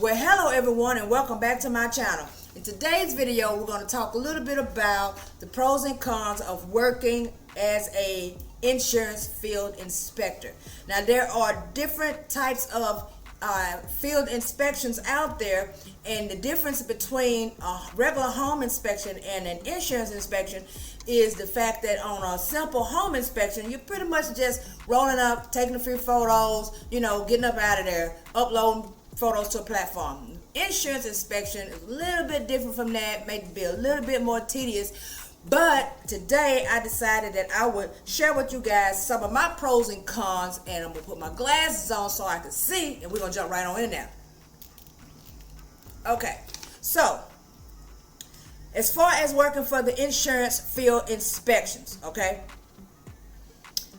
Well, hello everyone and welcome back to my channel. In today's video, we're going to talk a little bit about the pros and cons of working as a insurance field inspector. Now, there are different types of field inspections out there, and the difference between a regular home inspection and an insurance inspection is the fact that on a simple home inspection, you're pretty much just rolling up, taking a few photos, getting up out of there, uploading photos to a platform. Insurance inspection is a little bit different from that, may be a little bit more tedious, but today I decided that I would share with you guys some of my pros and cons, and I'm going to put my glasses on so I can see, and we're going to jump right on in there. Okay, so as far as working for the insurance field inspections, okay,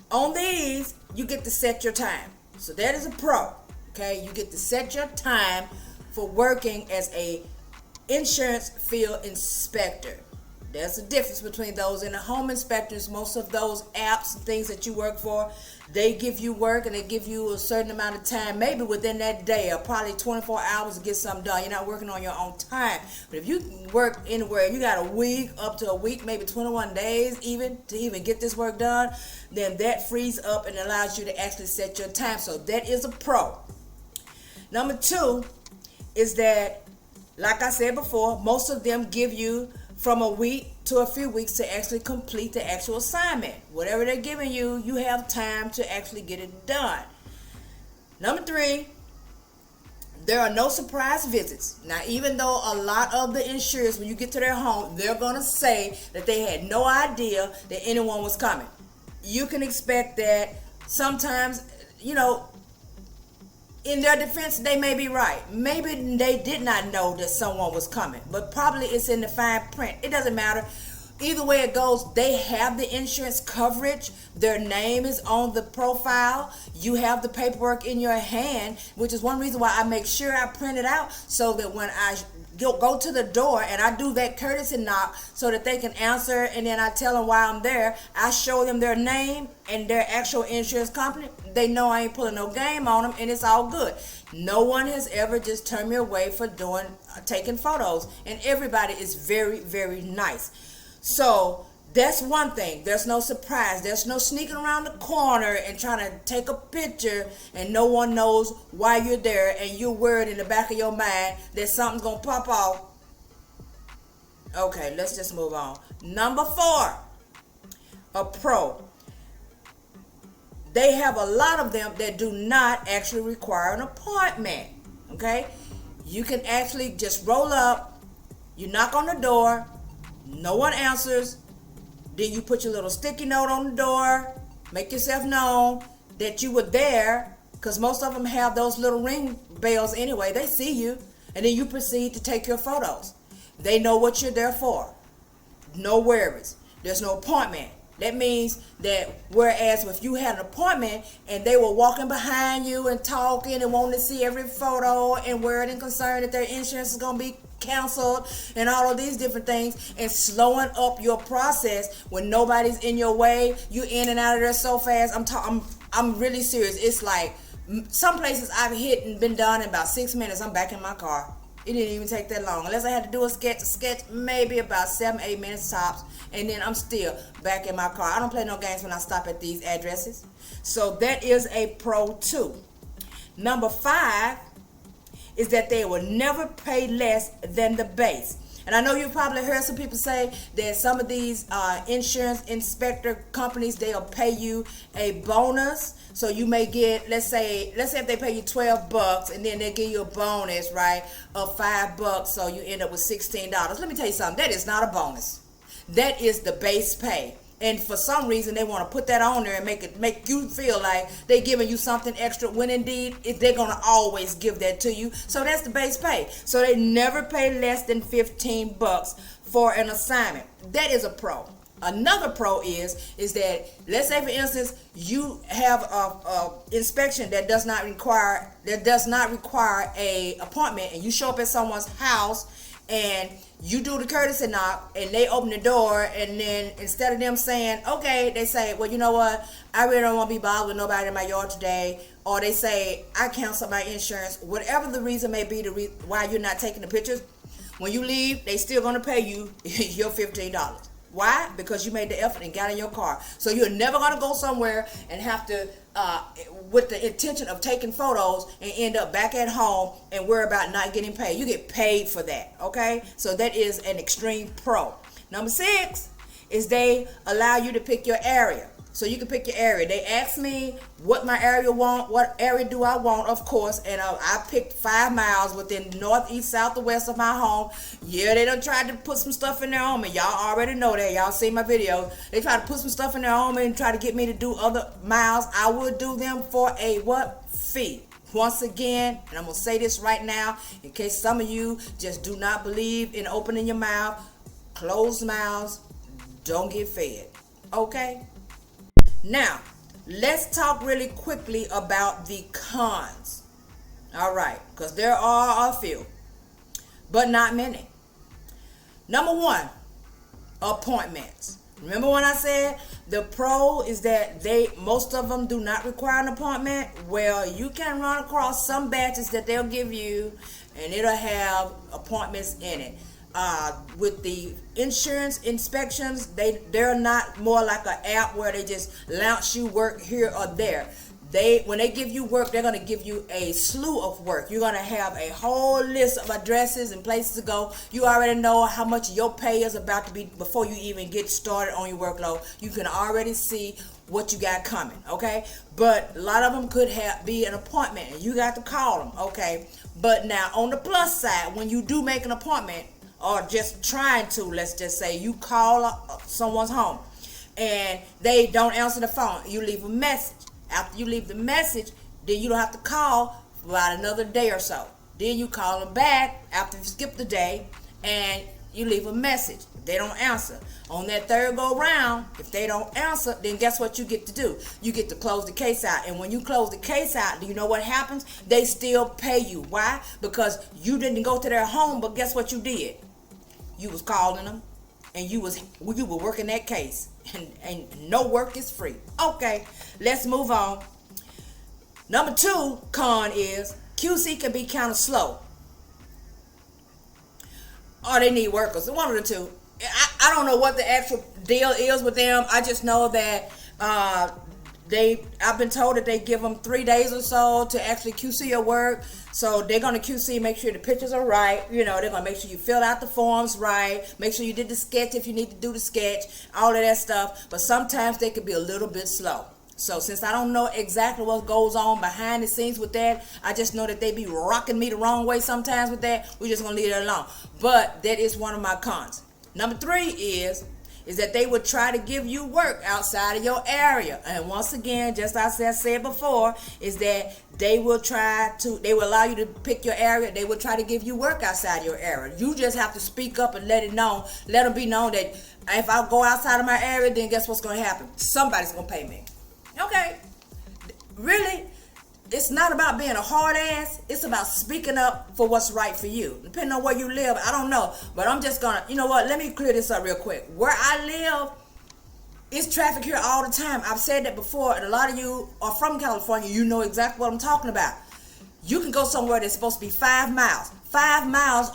on these you get to set your time. So that is a pro. Okay, you get to set your time for working as a insurance field inspector. There's a difference between those and the home inspectors. Most of those apps and things that you work for, they give you work and they give you a certain amount of time, maybe within that day, or probably 24 hours to get something done. You're not working on your own time. But if you work anywhere, you got a week, up to a week, maybe 21 days even, to even get this work done, then that frees up and allows you to actually set your time. So that is a pro. Number two is that, like I said before, most of them give you from a week to a few weeks to actually complete the actual assignment. Whatever they're giving you, you have time to actually get it done. Number three, there are no surprise visits. Now, even though a lot of the insurers, when you get to their home, they're going to say that they had no idea that anyone was coming. You can expect that sometimes, in their defense, they may be right. Maybe they did not know that someone was coming, but probably it's in the fine print. It doesn't matter. Either way it goes, they have the insurance coverage. Their name is on the profile. You have the paperwork in your hand, which is one reason why I make sure I print it out so that when I go to the door and I do that courtesy knock so that they can answer, and then I tell them why I'm there. I show them their name and their actual insurance company. They know I ain't pulling no game on them, and it's all good. No one has ever just turned me away for taking photos, and everybody is very, very nice. So that's one thing. There's no surprise. There's no sneaking around the corner and trying to take a picture and no one knows why you're there, and you're worried in the back of your mind that something's going to pop off. Okay, let's just move on. Number four, a pro. They have a lot of them that do not actually require an appointment. Okay? You can actually just roll up, you knock on the door, no one answers, then you put your little sticky note on the door, make yourself known that you were there, because most of them have those little ring bells anyway. They see you, and then you proceed to take your photos. They know what you're there for. No worries. There's no appointment. That means that whereas if you had an appointment and they were walking behind you and talking and wanting to see every photo and worried and concerned that their insurance is going to be canceled and all of these different things, and slowing up your process when nobody's in your way, you in and out of there so fast. I'm really serious. It's like some places I've hit and been done in about 6 minutes. I'm back in my car. It didn't even take that long, unless I had to do a sketch maybe about 7-8 minutes tops, and then I'm still back in my car. I don't play no games when I stop at these addresses. So that is a pro too. Number five is that they will never pay less than the base. And I know you've probably heard some people say that some of these insurance inspector companies, they'll pay you a bonus. So you may get, let's say if they pay you $12 and then they give you a bonus, right, of $5, so you end up with $16. Let me tell you something, that is not a bonus. That is the base pay. And for some reason, they want to put that on there and make you feel like they're giving you something extra, when indeed they're going to always give that to you. So that's the base pay. So they never pay less than $15 for an assignment. That is a pro. Another pro is that, let's say for instance, you have a inspection that does not require a appointment, and you show up at someone's house and you do the courtesy knock, and they open the door, and then instead of them saying, okay, they say, well, you know what, I really don't want to be bothered with nobody in my yard today, or they say, I cancel my insurance, whatever the reason may be why you're not taking the pictures. When you leave, they still going to pay you your $15. Why? Because you made the effort and got in your car. So you're never going to go somewhere and have to, with the intention of taking photos, and end up back at home and worry about not getting paid. You get paid for that, okay? So that is an extreme pro. Number 6 is they allow you to pick your area. So you can pick your area. They asked me what my area want, what area do I want, of course, and I picked 5 miles within north, east, south, or west of my home. Yeah, they done tried to put some stuff in their home, and y'all already know that. Y'all see my video. They tried to put some stuff in their home and try to get me to do other miles. I would do them for a what? Fee. Once again, and I'm going to say this right now, in case some of you just do not believe in opening your mouth, closed mouths don't get fed. Okay? Now, let's talk really quickly about the cons. All right, because there are a few, but not many. Number 1, appointments. Remember when I said the pro is that most of them do not require an appointment? Well, you can run across some batches that they'll give you, and it'll have appointments in it. With the insurance inspections, they're not more like an app where they just launch you work here or there. When they give you work, they're going to give you a slew of work. You're going to have a whole list of addresses and places to go. You already know how much your pay is about to be before you even get started on your workload. You can already see what you got coming, okay? But a lot of them could be an appointment, and you got to call them, okay? But now, on the plus side, when you do make an appointment, or just trying to, let's just say you call someone's home and they don't answer the phone, you leave a message. After you leave the message, then you don't have to call for about another day or so. Then you call them back after you skip the day and you leave a message. They don't answer. On that third go round, if they don't answer, then guess what you get to do? You get to close the case out. And when you close the case out, do you know what happens? They still pay you. Why? Because you didn't go to their home, but guess what you did? You was calling them, and you were working that case, and no work is free. Okay, let's move on. Number 2 con is QC can be kind of slow, or they need workers. One of the two. I don't know what the actual deal is with them. I just know that I've been told that they give them 3 days or so to actually QC your work. So they're going to QC, make sure the pictures are right. You know, they're going to make sure you fill out the forms right. Make sure you did the sketch if you need to do the sketch. All of that stuff. But sometimes they could be a little bit slow. So since I don't know exactly what goes on behind the scenes with that, I just know that they be rocking me the wrong way sometimes with that. We're just going to leave it alone. But that is one of my cons. Number 3 is that they would try to give you work outside of your area. And once again, just as I said before, is that they will allow you to pick your area. They will try to give you work outside your area. You just have to speak up and let them be known that if I go outside of my area, then guess what's going to happen? Somebody's going to pay me. Okay. Really? It's not about being a hard ass. It's about speaking up for what's right for you. Depending on where you live, I don't know. But I'm just going to, you know what? Let me clear this up real quick. Where I live, it's traffic here all the time. I've said that before, and a lot of you are from California. You know exactly what I'm talking about. You can go somewhere that's supposed to be 5 miles. 5 miles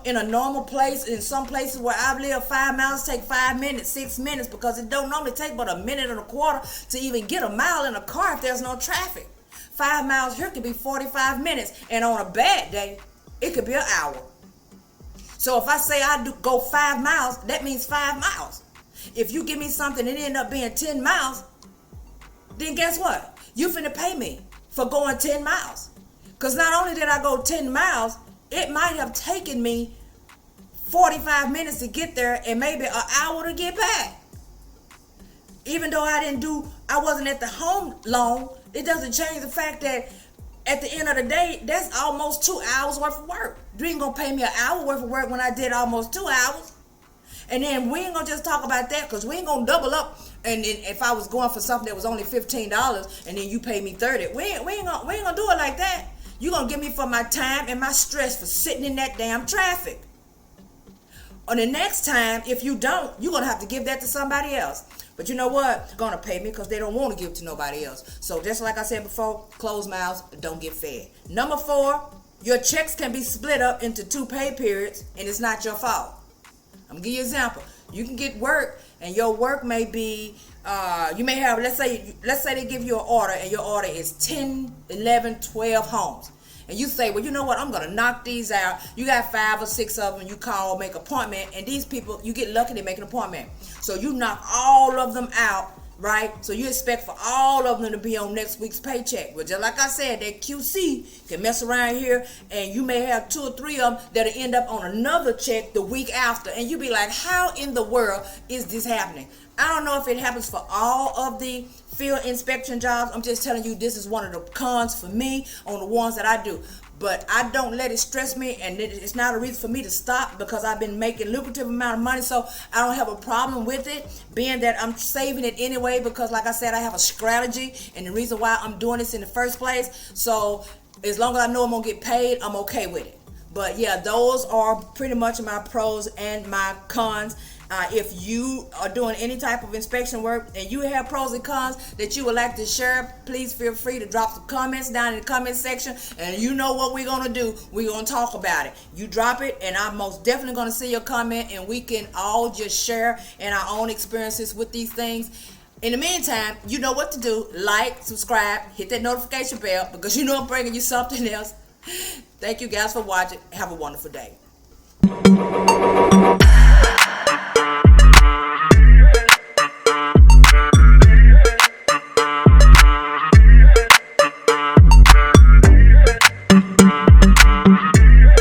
in a normal place. In some places where I live, 5 miles take 5 minutes, 6 minutes, because it don't normally take but a minute and a quarter to even get a mile in a car if there's no traffic. 5 miles here could be 45 minutes, and on a bad day, it could be an hour. So if I say go 5 miles, that means 5 miles. If you give me something and it end up being 10 miles, then guess what? You finna pay me for going 10 miles. Because not only did I go 10 miles, it might have taken me 45 minutes to get there and maybe an hour to get back. Even though I wasn't at the home long, it doesn't change the fact that at the end of the day, that's almost 2 hours worth of work. You ain't gonna pay me an hour worth of work when I did almost 2 hours. And then we ain't gonna just talk about that, because we ain't gonna double up. And then if I was going for something that was only $15 and then you pay me $30, we ain't gonna do it like that. You gonna give me for my time and my stress for sitting in that damn traffic. On the next time, if you don't, you're going to have to give that to somebody else. But you know what? They're going to pay me because they don't want to give it to nobody else. So just like I said before, closed mouths don't get fed. Number 4, your checks can be split up into 2 pay periods, and it's not your fault. I'm going to give you an example. You can get work, and your work may be, you may have, let's say they give you an order, and your order is 10, 11, 12 homes. And you say, well, you know what, I'm going to knock these out. You got 5 or 6 of them, you call, make an appointment, and these people, you get lucky, they make an appointment. So you knock all of them out, right? So you expect for all of them to be on next week's paycheck. But just like I said, that QC can mess around here, and you may have 2 or 3 of them that'll end up on another check the week after. And you be like, how in the world is this happening? I don't know if it happens for all of the field inspection jobs. I'm just telling you, this is one of the cons for me on the ones that I do. But I don't let it stress me, and it's not a reason for me to stop because I've been making lucrative amount of money, so I don't have a problem with it, being that I'm saving it anyway because, like I said, I have a strategy, and the reason why I'm doing this in the first place. So as long as I know I'm going to get paid, I'm okay with it. But yeah, those are pretty much my pros and my cons. If you are doing any type of inspection work and you have pros and cons that you would like to share, please feel free to drop some comments down in the comment section. And you know what we're going to do. We're going to talk about it. You drop it, and I'm most definitely going to see your comment, and we can all just share in our own experiences with these things. In the meantime, you know what to do. Like, subscribe, hit that notification bell because you know I'm bringing you something else. Thank you guys for watching. Have a wonderful day.